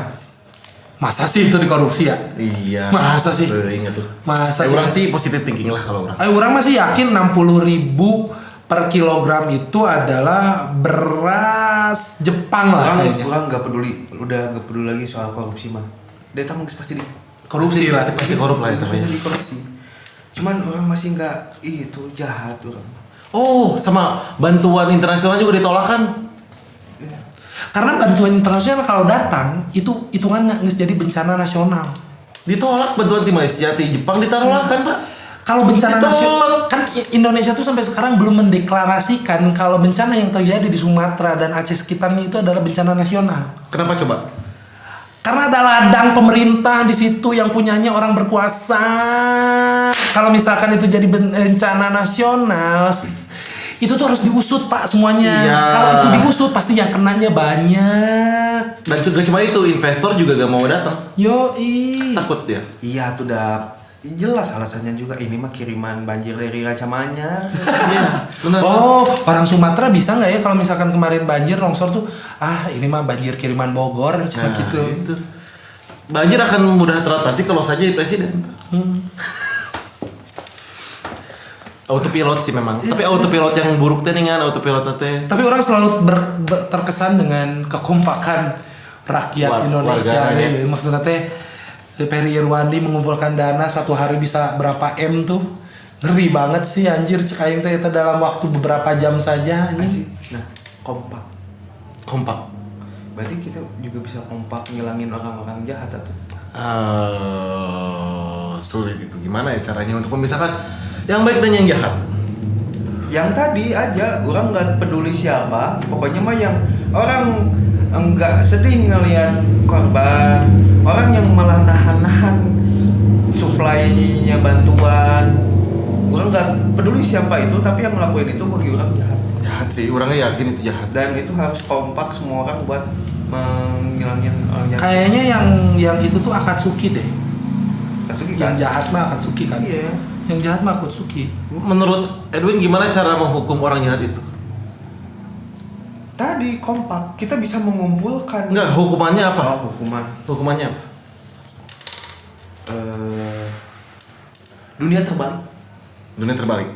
Masa sih itu dikorupsi ya? Iya. Masa sih? Ingat tuh. Masa Orang sih? sih positive thinking lah kalau orang. Orang masih yakin 60.000 per kilogram itu adalah beras Jepang lah kayaknya. Orang nggak peduli, udah nggak peduli lagi soal korupsi mah. Dia tamu pasti di Korupsi lah. Pasti korup lah itu. pasti di korupsi. Cuman orang masih nggak itu jahat orang. Oh, sama bantuan internasional juga ditolak kan? Karena bantuan internasional kalau datang itu hitungannya nggak jadi bencana nasional. Ditolak bantuan di Malaysia, di Jepang ditolak kan, Pak? Kalau bencana Ditolak. nasional kan Indonesia tuh sampai sekarang belum mendeklarasikan kalau bencana yang terjadi di Sumatera dan Aceh sekitarnya itu adalah bencana nasional. Kenapa coba? Karena ada ladang pemerintah di situ yang punyanya orang berkuasa. Kalau misalkan itu jadi bencana nasional, itu tuh harus diusut Pak semuanya. Iya. Kalau itu diusut pasti yang kenanya banyak. Dan juga cuma itu, investor juga gak mau datang. Yoi. Takut dia. Iya tuh udah jelas alasannya juga ini mah kiriman banjir dari Ranca Manyar. Iya, benar. Oh, orang Sumatera bisa nggak ya kalau misalkan kemarin banjir longsor tuh, ini mah banjir kiriman Bogor cuma Nah, gitu. itu. Banjir akan mudah teratasi kalau saja jadi presiden. Autopilot sih memang. Tapi autopilot yang buruk teh dengan autopilot teh. Tapi orang selalu terkesan dengan kekompakan rakyat Indonesia. warganya. Maksudnya teh Peri Irwandi mengumpulkan dana satu hari bisa berapa M tuh. Ngeri banget sih anjir cek aing teh eta dalam waktu beberapa jam saja anjing. Nah, kompak. Kompak. Berarti kita juga bisa kompak ngilangin orang-orang jahat atau Sulit itu. Gimana ya caranya untuk memisahkan yang baik dan yang jahat? yang tadi aja orang nggak peduli siapa, pokoknya mah yang orang enggak sedih ngelihat korban, orang yang malah nahan-nahan suplainya bantuan, orang nggak peduli siapa itu, tapi yang ngelakuin itu bagi orang jahat. Jahat sih, orangnya yakin itu jahat. Dan itu harus kompak semua orang buat menghilangin orang jahat. Kayaknya yang itu tuh Akatsuki deh. Kasugi Yang kan? jahat mah Akatsuki kan. Iya. Yang jahat mah Akatsuki. Menurut Edwin gimana cara menghukum orang jahat itu? Tadi kompak, kita bisa mengumpulkan. Enggak, hukumannya apa? Oh, hukuman. Hukumannya apa? Dunia terbalik. Dunia terbalik.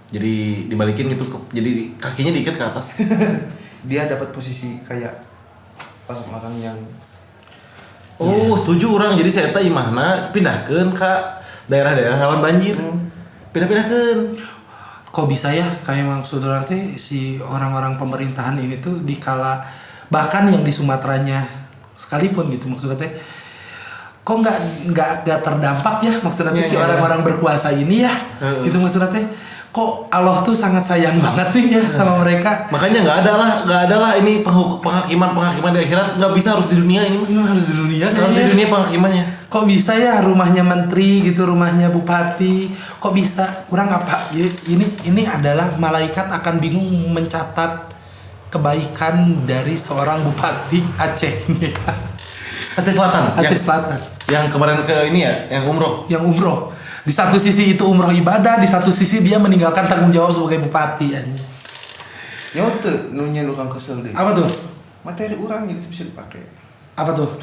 Jadi dibalikin gitu, jadi kakinya diikat ke atas. Dia dapat posisi kayak orang-orang yang Oh, setuju orang. Jadi saya teh imahna pindahkeun ka daerah-daerah rawan banjir. Pindah-pindahkeun. Kok bisa ya kayak maksud orang teh si orang-orang pemerintahan ini tuh dikala bahkan yang di Sumateranya sekalipun gitu maksudnya teh kok nggak terdampak ya maksudnya teh Iya, si iya. orang-orang berkuasa ini ya gitu maksudnya teh kok Allah tuh sangat sayang banget nih ya sama mereka. Makanya nggak ada lah ini penghakiman di akhirat, nggak bisa, harus di dunia ini. Ini harus di dunia Harus di kayaknya. dunia penghakimannya. Kok bisa ya rumahnya menteri gitu, rumahnya bupati, kok bisa? Kurang apa? Ini adalah malaikat akan bingung mencatat kebaikan dari seorang bupati Aceh ini. Aceh Selatan. Aceh Selatan Yang kemarin ke ini ya, yang umroh. yang umroh. Di satu sisi itu umroh ibadah, di satu sisi dia meninggalkan tanggung jawab sebagai bupati anjing. nyote nunya orang kesel deh. Apa tuh? Materi orang gitu bisa dipakai. Apa tuh?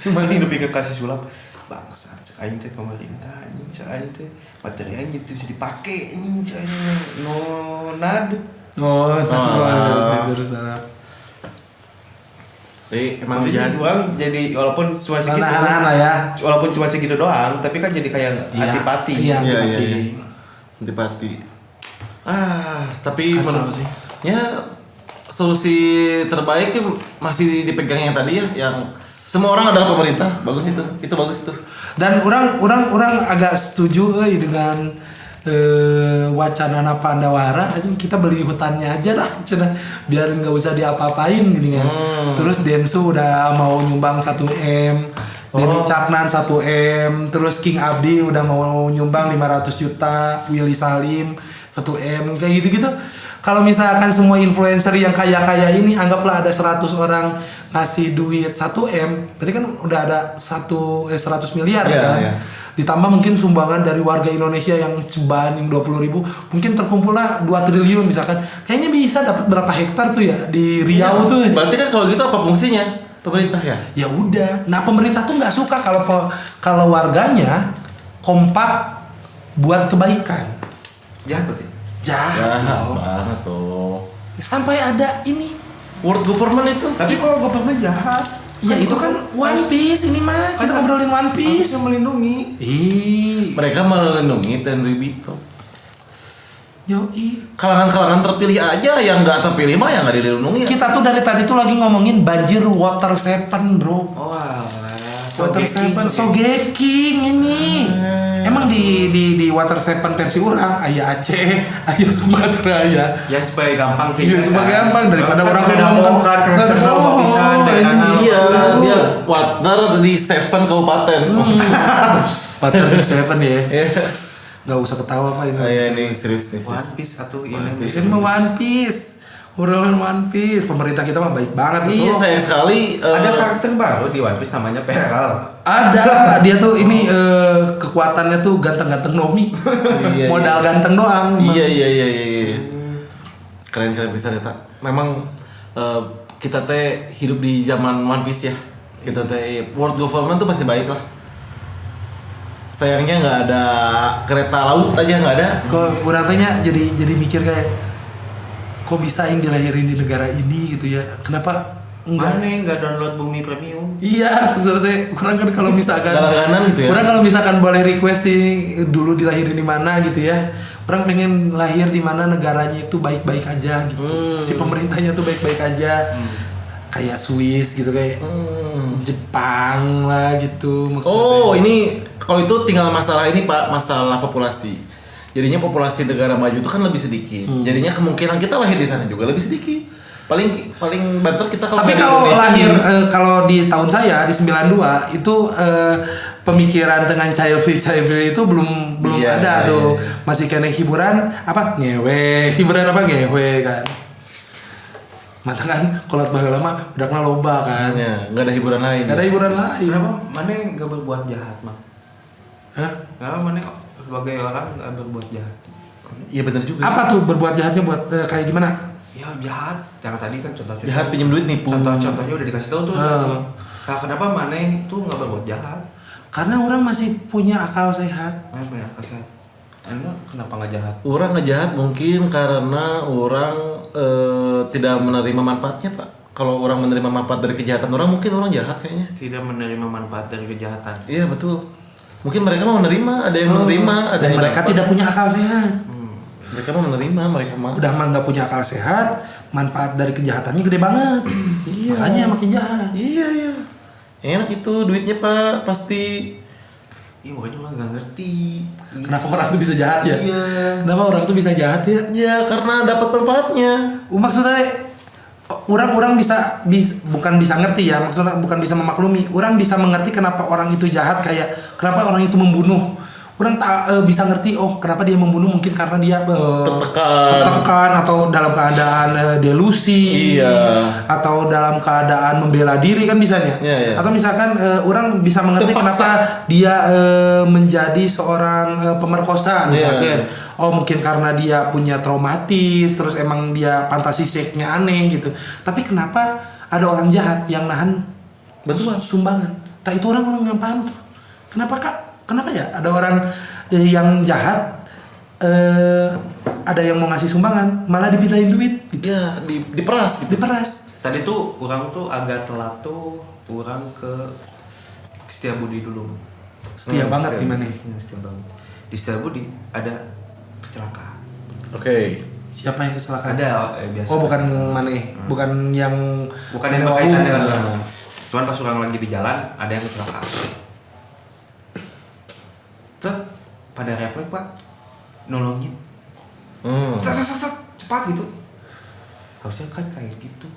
Mending lebih ke kasih sulap. Bangsa, cek aing teh pemerintah anjing, cek aing teh materi aing gitu bisa dipakai anjing, cek aing no nad. Saya terus salah. Jadi emang Maksudnya jahat. orang jadi walaupun cuma segitu. Nahan-nahan lah ya. Walaupun cuma segitu doang, tapi kan jadi kayak Iya, antipati. iya. Iya, antipati. iya. Antipati. Tapi Kacau sih. ya solusi terbaik masih dipegang yang tadi ya, yang semua orang adalah pemerintah. Bagus itu bagus itu. Dan orang agak setuju dengan wacana Pandawara aja kita beli hutannya aja lah cenah biar nggak usah diapa-apain gini kan. Terus Densu udah mau nyumbang 1M, Denny Caknan 1M, terus King Abdi udah mau nyumbang 500 juta, Willy Salim 1M kayak gitu-gitu. Kalau misalkan semua influencer yang kaya-kaya ini anggaplah ada 100 orang ngasih duit 1M, berarti kan udah ada 100 miliar Iya, kan. iya. Ditambah mungkin sumbangan dari warga Indonesia yang ceban yang 20.000, mungkin terkumpullah 2 triliun misalkan. Kayaknya bisa dapat berapa hektar tuh ya di Riau tuh. Berarti kan kalau gitu apa fungsinya pemerintah ya? Ya udah. Nah, pemerintah tuh nggak suka kalau warganya kompak buat kebaikan. Jahat berarti. Jahat. dong. banget tuh. Sampai ada ini. World government itu. Tapi kalau government jahat, Ya itu kan One Piece ini mah. Kita ngobrolin One Piece. bisa melindungi. Mereka melindungi Tenri Bito. Yoi. Kalangan-kalangan terpilih aja, yang nggak terpilih mah yang nggak dilindungi. Kita tuh dari tadi tuh lagi ngomongin banjir Water Seven, bro. Oh alah. Water Seven Sogeking ini. Emang di Water Seven versi orang aya Aceh, aya Sumatera ya. Ya supaya gampang Iya, supaya gampang daripada orang ngomong kan pisan dari kanan. Iya, dia water di 7 kabupaten. Water Seven ya. Iya. Gak usah ketawa Pak ini. Iya, ini serius nih. One Piece atau ini One Piece. Ini mah One Piece. Obrolan One Piece, pemerintah kita mah baik banget Iya, tuh. sayang sekali Ada karakter baru di One Piece namanya Peral. Ada, dia tuh ini kekuatannya tuh ganteng-ganteng Nomi. Iya, Modal ganteng doang. emang. Iya. Keren bisa Eta. Memang kita teh hidup di zaman One Piece ya. Kita teh world government tuh pasti baik lah. Sayangnya nggak ada kereta laut aja nggak ada. Kok orang tanya jadi mikir kayak kok bisa yang dilahirin di negara ini gitu ya? Kenapa enggak? Mana nggak download Bumi Premium? Iya, maksudnya kurang kan kalau misalkan Galang-galangan gitu ya? Kurang kalau misalkan boleh request sih dulu dilahirin di mana gitu ya. Orang pengen lahir di mana negaranya itu baik-baik aja gitu. Si pemerintahnya tuh baik-baik aja. Kayak Swiss gitu kayak Jepang lah gitu maksudnya. Oh ini kalau itu tinggal masalah ini Pak, masalah populasi. Jadinya populasi negara maju itu kan lebih sedikit. Jadinya kemungkinan kita lahir di sana juga lebih sedikit. Paling banter kita kalau Tapi di kalau Indonesia lahir gitu. kalau di tahun saya di 92 itu pemikiran dengan child free itu belum Iya, ada iya, tuh. iya. Masih kena hiburan apa ngewe, hiburan apa ngewe kan. Mata kan kalau lama udah kenal loba kan. Ya, nggak ada hiburan lain. Gak ada hiburan lain. Kenapa mana nggak berbuat jahat mah? Hah? Kenapa mana sebagai orang nggak berbuat jahat? Iya benar juga. Apa tuh berbuat jahatnya buat kayak gimana? Ya jahat. Yang tadi kan contoh-contoh. Jahat pinjam duit nipu. Contoh-contohnya udah dikasih tahu tuh. Hmm. Nah, kenapa mana tuh nggak berbuat jahat? Karena orang masih punya akal sehat. Mana punya kasih? Anda kenapa nggak jahat? Orang ngejahat mungkin karena orang tidak menerima manfaatnya Pak. Kalau orang menerima manfaat dari kejahatan orang mungkin orang jahat kayaknya. Tidak menerima manfaat dari kejahatan. Iya betul. Mungkin mereka mau menerima, ada yang menerima, ada Dan yang mereka dapat. tidak punya akal sehat. Mereka mau menerima, mereka mau. Udah mah nggak punya akal sehat, manfaat dari kejahatannya gede banget. Iya. Makanya makin jahat. Iya. Enak itu duitnya Pak, pasti. Iya makanya orang nggak ngerti. Kenapa orang tuh bisa jahat ya? Iya. Kenapa orang tuh bisa jahat ya? Ya karena dapat manfaatnya. Maksudnya orang bukan bisa ngerti ya, maksudnya bukan bisa memaklumi. Orang bisa mengerti kenapa orang itu jahat, kayak kenapa orang itu membunuh. Orang tak bisa ngerti kenapa dia membunuh, mungkin karena dia tertekan atau dalam keadaan delusi. Iya. Atau dalam keadaan membela diri kan bisanya. Iya. Atau misalkan orang bisa mengerti Terpaksa. kenapa dia menjadi seorang pemerkosa misalkan. Mungkin karena dia punya traumatis, terus emang dia fantasi seksnya aneh gitu. Tapi kenapa ada orang jahat yang nahan sumbangan? Tak itu orang nggak paham tuh. Kenapa ya ada orang yang jahat ada yang mau ngasih sumbangan malah dipindahin duit gitu. Ya diperas gitu. Diperas. Tadi tuh orang tuh agak telat tuh orang ke Setiabudi dulu. Setia banget setia. gimana? Ya, setia banget. Di Setiabudi ada kecelakaan. Oke. Siapa yang kecelakaan? Ada biasa. Bukan Maneh, bukan yang Bukan yang berkaitan dengan cuman pas orang lagi di jalan ada yang kecelakaan. Set, pada refleks Pak nolongin. Set, cepat gitu. Harusnya kan kayak gitu.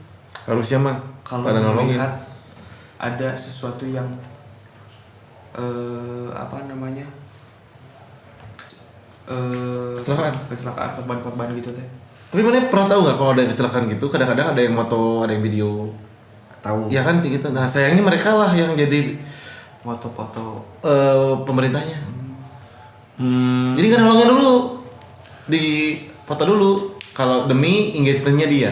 Harusnya mah Kalau pada nolongin. melihat ada sesuatu yang apa namanya kecelakaan korban-korban gitu teh. Tapi mana pernah tahu nggak kalau ada yang kecelakaan gitu? Kadang-kadang ada yang moto, ada yang video. Tahu. Ya kan gitu. Nah sayangnya mereka lah yang jadi Foto-foto. pemerintahnya. Jadi kan nolongin dulu, di foto dulu. Kalau demi engagementnya dia.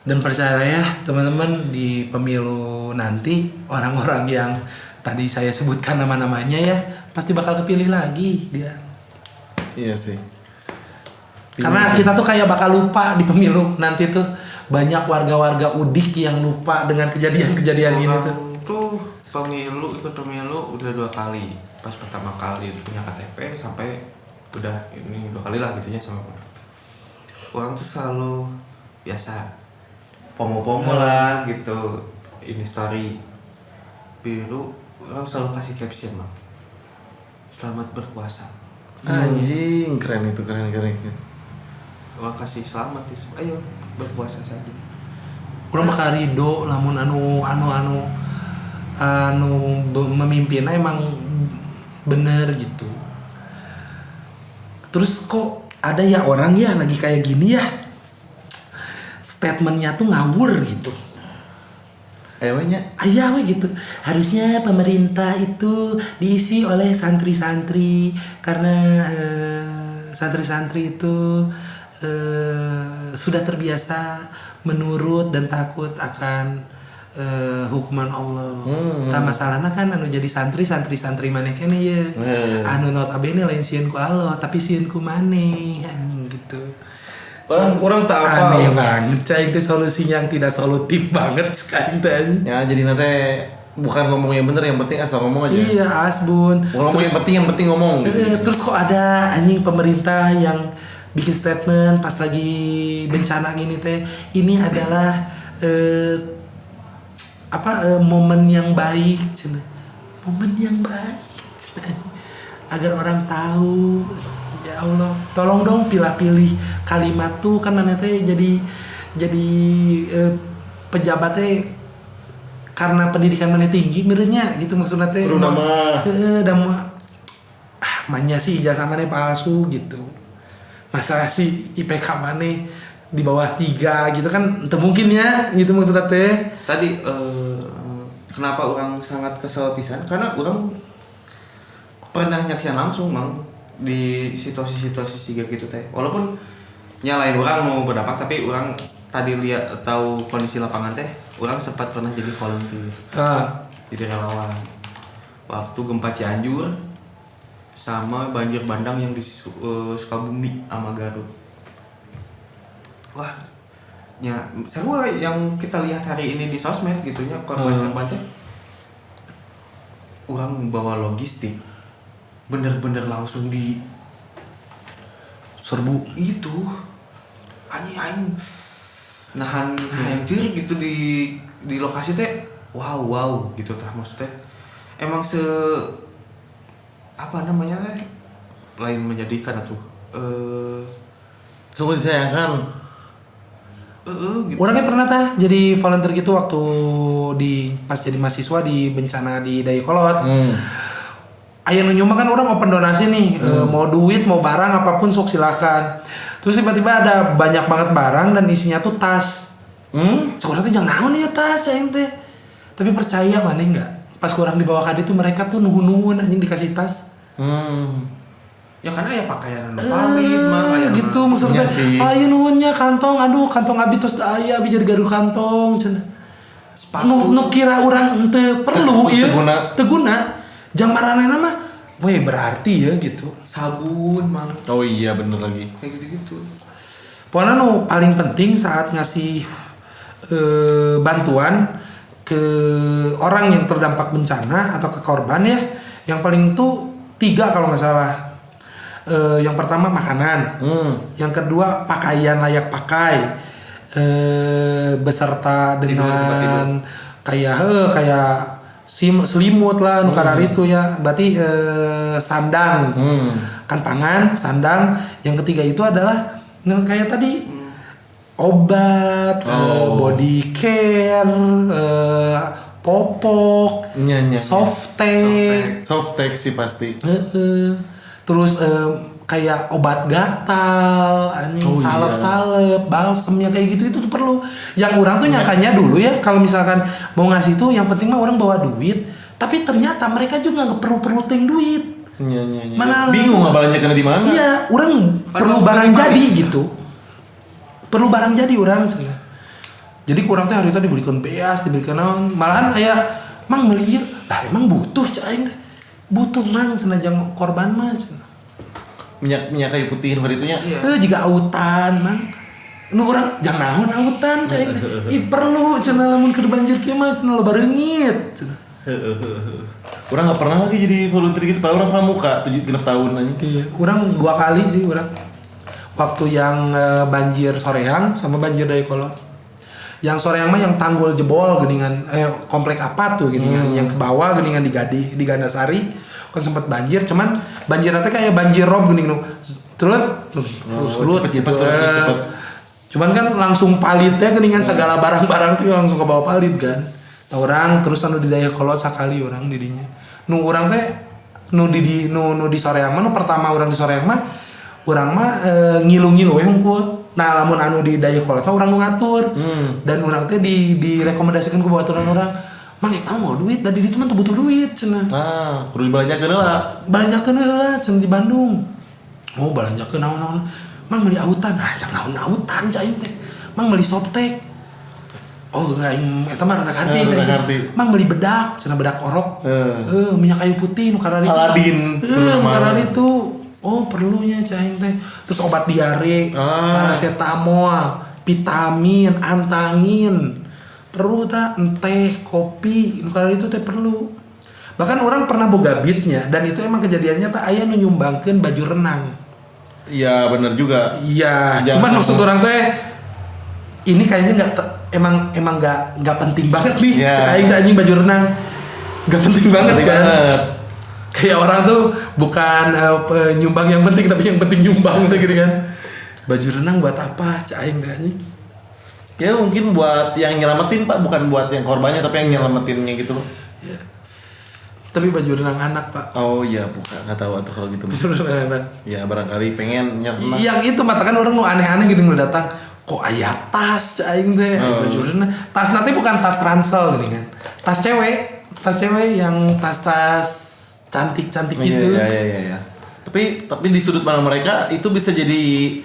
Dan percaya ya teman-teman, di pemilu nanti orang-orang yang tadi saya sebutkan nama-namanya ya pasti bakal kepilih lagi dia. Iya sih. Karena kita tuh kayak bakal lupa di pemilu nanti tuh, banyak warga-warga udik yang lupa dengan kejadian-kejadian ini tuh. Tuh ikut pemilu udah 2 kali. Pas pertama kali punya KTP sampai udah ini 2 kali lah gitunya sama orang tuh selalu biasa pomo-pomo lah gitu, ini story biru orang selalu kasih caption Bang, selamat berpuasa. Anjing, keren itu, keren. Orang kasih selamat ya, ayo berpuasa saja. Orang bakal ridho lamun memimpinnya emang bener gitu. Terus kok ada ya orang ya lagi kayak gini ya, statementnya tuh ngawur gitu. Ewanya Ayah gitu. Harusnya pemerintah itu diisi oleh santri-santri karena santri-santri itu sudah terbiasa menurut dan takut akan hukuman Allah. Tak masalahnya kan anu jadi santri maneh kene ya. Anu notabene lain sieun ku Allah tapi sieun ku maneh anjing gitu. Orang tak apa. Aneh banget cai itu solusinya yang tidak solutif banget sekarang teh. ya jadi nanti bukan ngomong yang bener, yang penting asal ngomong aja. Iya asbun. Bukan ngomong yang penting ngomong gitu. Terus kok ada anjing pemerintah yang bikin statement pas lagi bencana gini teh, ini adalah momen yang baik cina. Momen yang baik cina. Agar orang tahu. Ya Allah, tolong dong pilih-pilih kalimat tuh kan mana teh jadi pejabatnya karena pendidikan mana tinggi mirnya gitu maksudnya teh. Manya sih ijazah mana palsu gitu. Masa sih IPK mana di bawah 3 gitu kan itu mungkin ya gitu maksudnya teh. Tadi kenapa orang sangat kesel pisan karena orang pernah nyaksian langsung mang di situasi-situasi siga gitu teh. Walaupun nyalain orang mau berdapat tapi orang tadi lihat tahu kondisi lapangan teh, orang sempat pernah jadi volunteer. Jadi relawan. Waktu gempa Cianjur sama banjir bandang yang di Sukabumi sama Garut. Wah, ya seru yang kita lihat hari ini di sosmed gitunya korban-korban teh. Orang bawa logistik bener-bener langsung di serbu itu anjing nahan hancur gitu di lokasi teh wow gitu tah maksudnya emang apa namanya teh lain menjadikan atuh Sungguh disayangkan. gitu. Orangnya pernah jadi volunteer gitu waktu pas jadi mahasiswa di bencana di Dayakolot. Aya nu nyoba kan orang open donasi nih, mau duit, mau barang apapun sok silakan. Terus tiba-tiba ada banyak banget barang dan isinya tuh tas. Sekolah tuh jangan naon ya tas cai teh. Tapi percaya mana enggak? Pas kurang di bawah kadi tuh mereka tuh nuhun-nuhun anjing dikasih tas. Ya karena ya pakaian valid mah gitu maksudnya. Ayo nuhunnya kantong, aduh kantong abi tos da aya abi jadi gaduh kantong cenah. Nu kira urang teu perlu ieu. Teu guna. Jang maranehna mah weh berarti ya gitu. Sabun mah. Oh iya bener lagi. Kayak gitu-gitu. Pokoknya nu paling penting saat ngasih bantuan ke orang yang terdampak bencana atau ke korban ya, yang paling tuh 3 kalau nggak salah. Yang pertama makanan, yang kedua pakaian layak pakai, beserta dengan kayak selimut lah nukarar itu ya, berarti sandang, kan pangan, sandang. Yang ketiga itu adalah kayak tadi obat, body care, popok, softtek sih pasti. Terus kayak obat gatal, salep-salep, balsemnya kayak gitu itu tuh perlu. Yang orang tuh nyangkanya dulu ya kalau misalkan mau ngasih tuh yang penting mah orang bawa duit, tapi ternyata mereka juga nggak perlu ting duit. Mana bingung ngabalnya kena di mana? Iya, orang perlu barang jadi gitu. Perlu barang jadi orang cenah. Jadi kurang teh hari itu dibelikan beas, dibelikan naon, malahan aya mang meuli lah emang butuh cai teh. Butuh mang cenah jang korban mah cenah. Minyak kayu putih hari itunya. Jika autan mang. Nu urang jang naon autan cai teh. Ih perlu cenah lamun keur banjir kieu mah cenah loba reungit cenah. Orang nggak pernah lagi jadi volunteer gitu, padahal orang pernah muka 7 tahun aja. Iya, orang 2 kali sih orang. Waktu yang banjir Soreang sama banjir Dayakolot. Yang Soreang mah yang tanggul jebol geningan komplek apa tuh geningan yang ke bawah geningan di Gandasari kan sempat banjir, cuman banjir nanti kayak banjir rob gening nu terus gitu. Cepet. Cuman kan langsung palitnya geningan segala barang-barang tuh langsung ke bawah palit kan. Orang terus anu di Dayakolot sakali orang didinya. Nu urang teh nu di Soreang mah nu pertama urang di Soreang mah urang mah ngilu-ngilu we hungkul. Nah, lamun anu di daya kolot orang nu ngatur. Dan orang teh direkomendasikan ke baturan orang, "Mang eta mau duit, dari ditu mah teu butuh duit cenah." Nah, kudu dibelanjakeun heula. Belanjakeun we heula cenah di Bandung. Oh, belanjakeun naon-naon. Mang meuli autan. Ah, jak naon autan cai teh. Mang meuli softtek. Oh, aing eta mah rada karti Rada saya. karti. Mang meuli bedak, cenah bedak orok. Minyak kayu putih nu karari. Aladin. Nu karari itu. Oh, perlunya cai teh. Terus obat diare, paracetamol, vitamin, antangin. Perlu tak teh, kopi, nu karari itu teh perlu. Bahkan orang pernah boga beatnya dan itu emang kejadiannya tak aya nu nyumbangkeun baju renang. Iya, bener juga. Iya, Jangan cuman maksud langsung. orang teh ini kayaknya emang nggak penting banget nih. Iya. Aing teh anjing baju renang nggak penting banget Penting kan. banget. Kayak orang tuh bukan nyumbang yang penting tapi yang penting nyumbang tuh gitu kan. Baju renang buat apa? Cak aing teh anjing. Ya mungkin buat yang nyelamatin Pak, bukan buat yang korbannya tapi yang nyelamatinnya gitu. Ya. Tapi baju renang anak, Pak. Oh iya, bukan, nggak tahu atau kalau gitu. Baju renang anak. Ya barangkali pengen nyerna. Yang itu mata kan orang nu aneh-aneh gitu nu datang. Kok aya tas cak aing teh baju renang. Tas nanti bukan tas ransel gini kan. Tas cewek yang tas-tas cantik-cantik gitu. Iya. Tapi di sudut pandang mereka itu bisa jadi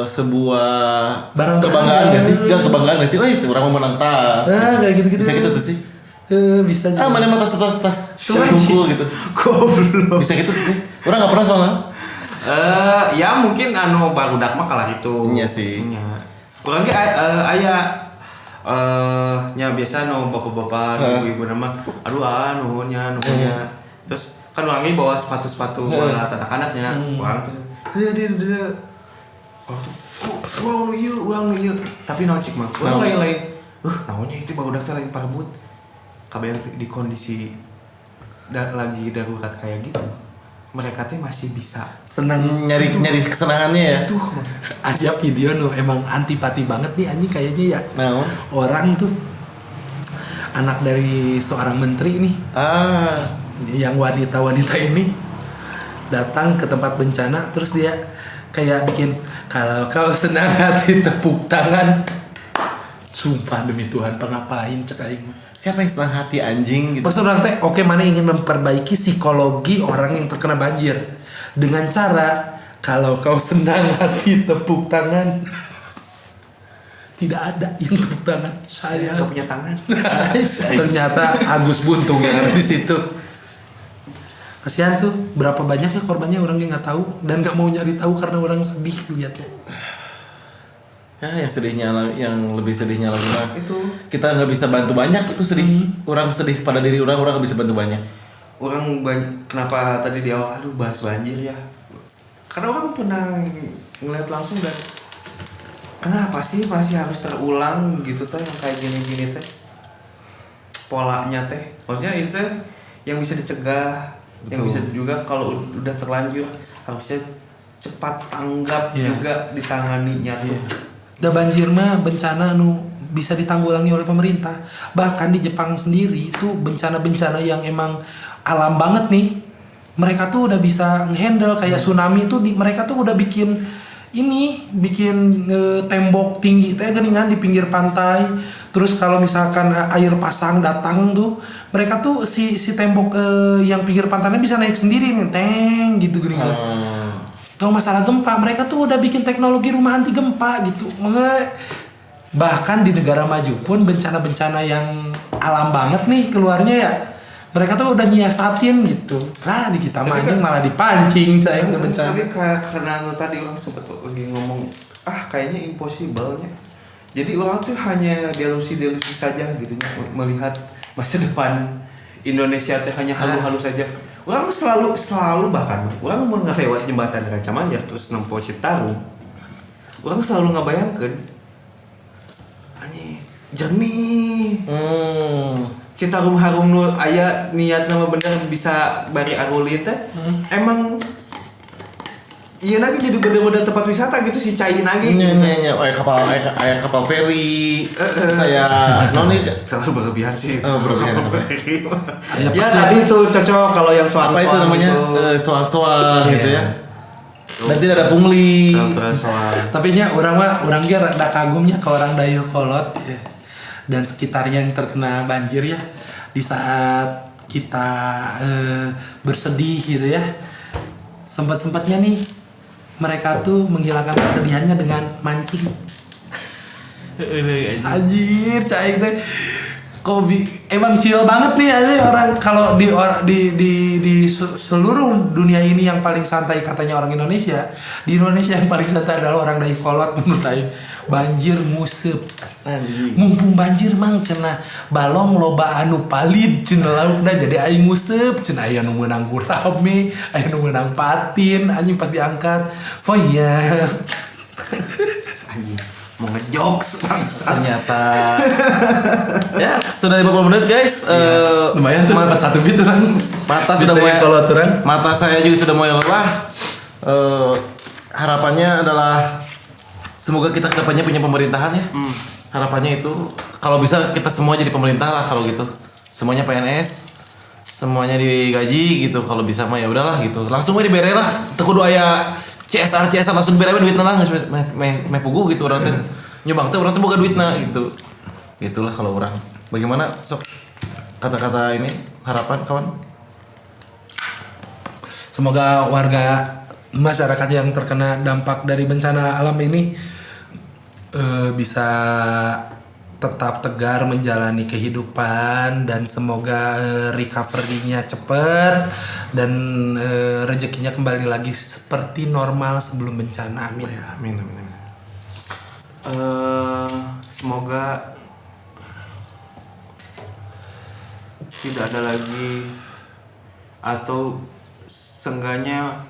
sebuah Barang kebanggaan berharga. gak sih? Gak kebanggaan gak sih? Oh iya, orang mau menang tas. Kayak gitu-gitu. Bisa gitu tuh sih. Bisa juga. Mana mah tas Cuma kumpul gitu. Goblok. Bisa gitu tuh sih. Orang gak pernah soalnya. Ya mungkin anu barudak mah kalah gitu. Iya sih. Nya. Urang ge aya nya biasa no bapak-bapak, ibu-ibu nama aduh nuhunnya. Terus kan urang ge bawa sepatu-sepatu buat anak-anaknya. Urang pas dia. Oh tuh. Uang nu ieu. Tapi naon cik mah. Urang lain. Naonnya itu barudak teh lain parbut. Kabeh di kondisi lagi darurat kayak gitu. Mereka teh masih bisa Senang nyari kesenangannya ya. tuh Ada video nu emang antipati banget nih anjing kayaknya ya. Nah, Orang tuh anak dari seorang menteri nih, yang wanita-wanita ini datang ke tempat bencana terus dia kayak bikin kalau kau senang hati tepuk tangan. Sumpah demi Tuhan, pengapain cek aing mah. siapa yang senang hati anjing gitu. Maksud orang teh, oke mana ingin memperbaiki psikologi orang yang terkena banjir dengan cara kalau kau senang hati tepuk tangan. Tidak ada yang tepuk tangan. Saya nggak punya tangan. Ternyata Agus Buntung yang ada di situ. Kasihan tuh, berapa banyaknya korbannya orang yang nggak tahu dan nggak mau nyari tahu karena orang sedih lihatnya. Ya, yang lebih sedihnya lagi mah Itu kita nggak bisa bantu banyak, itu sedih. Orang sedih pada diri orang nggak bisa bantu banyak. orang banyak, kenapa tadi di awal aduh bahas banjir ya, karena orang pernah ngeliat langsung dan kenapa sih masih harus terulang gitu teh yang kayak gini-gini teh polanya teh, maksudnya itu teh yang bisa dicegah. Betul. Yang bisa juga kalau udah terlanjur harusnya cepat tanggap juga ditanganinya tuh. Da banjir mah bencana nu bisa ditanggulangi oleh pemerintah. Bahkan di Jepang sendiri itu bencana-bencana yang emang alam banget nih. Mereka tuh udah bisa ngehandle kayak tsunami tuh mereka tuh udah bikin tembok tinggi teh geuningan di pinggir pantai. Terus kalau misalkan air pasang datang tuh, mereka tuh si tembok yang pinggir pantainya bisa naik sendiri nih, teng gitu geuningan. Kalau masalah gempa, mereka tuh udah bikin teknologi rumah anti gempa gitu. Maksudnya bahkan di negara maju pun bencana-bencana yang alam banget nih keluarnya ya, mereka tuh udah nyiasatin gitu. Lah di kita mah malah dipancing saya ke bencana. Tapi karena tadi orang sempet lagi ngomong kayaknya impossible-nya. Jadi orang tuh hanya delusi saja gitu melihat masa depan Indonesia teh hanya halu-halu saja. Orang selalu bahkan orang mau ngelewat jembatan Kaca Manjar terus nempo Citarum. Orang selalu ngabayangkeun anjing jernih. Citarum harum nu aya niat nama bener bisa bari arulin teh. Emang iya lagi jadi bener-bener tempat wisata gitu si Cai lagi. Nya aya kapal feri. Saya noni terlalu berlebihan sih. Berlebihan. Ya tadi itu cocok kalau yang soal apa itu namanya? Soal-soal gitu ya. Dan tidak ada pungli. Tapi nya orang ge rada kagumnya ke orang Dayakolot ya. Dan sekitarnya yang terkena banjir ya. Di saat kita bersedih gitu ya. Sempat-sempatnya nih mereka tuh menghilangkan kesedihannya dengan mancing. Anjir, cai teh. Emang chill banget nih aja orang kalau di seluruh dunia ini yang paling santai katanya orang Indonesia. Di Indonesia yang paling santai adalah orang Dayakolot menurut aing. Banjir museup. Mumpung banjir mang cenah balong loba anu palid cenah laukna jadi aing museup cenah aya nu meunang gurame, aya nu meunang patin anjing pas diangkat. Foya. Anjing mau ngejokes bangsa. Ternyata ya sudah 50 menit guys. Lumayan tuh dapat 1 bit orang. Mata sudah mulai mata saya juga sudah mulai lelah. Harapannya adalah semoga kita kedepannya punya pemerintahan ya. Harapannya itu kalau bisa kita semua jadi pemerintah lah kalau gitu. Semuanya PNS, semuanya digaji gitu. Kalau bisa mah ya udahlah gitu. Langsung aja dibere lah. Teu kudu aya CSR langsung dibere duitna lah geus meh pugu gitu orang teh. Nyumbang teh urang teh boga duitna gitu. Gitulah kalau orang. Bagaimana sok kata-kata ini harapan kawan? Semoga warga masyarakat yang terkena dampak dari bencana alam ini bisa tetap tegar menjalani kehidupan dan semoga recovery-nya cepat dan rezekinya kembali lagi seperti normal sebelum bencana. Amin. Amin. Semoga tidak ada lagi atau seenggaknya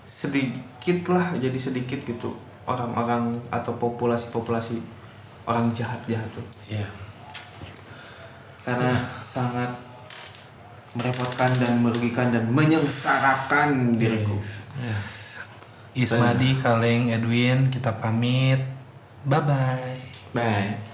sedikit lah jadi sedikit gitu orang-orang atau populasi orang jahat tuh. Iya. Karena sangat merepotkan dan merugikan dan menyengsarakan diriku. Ismadi, Kaleng, Edwin, kita pamit. Bye-bye. Bye.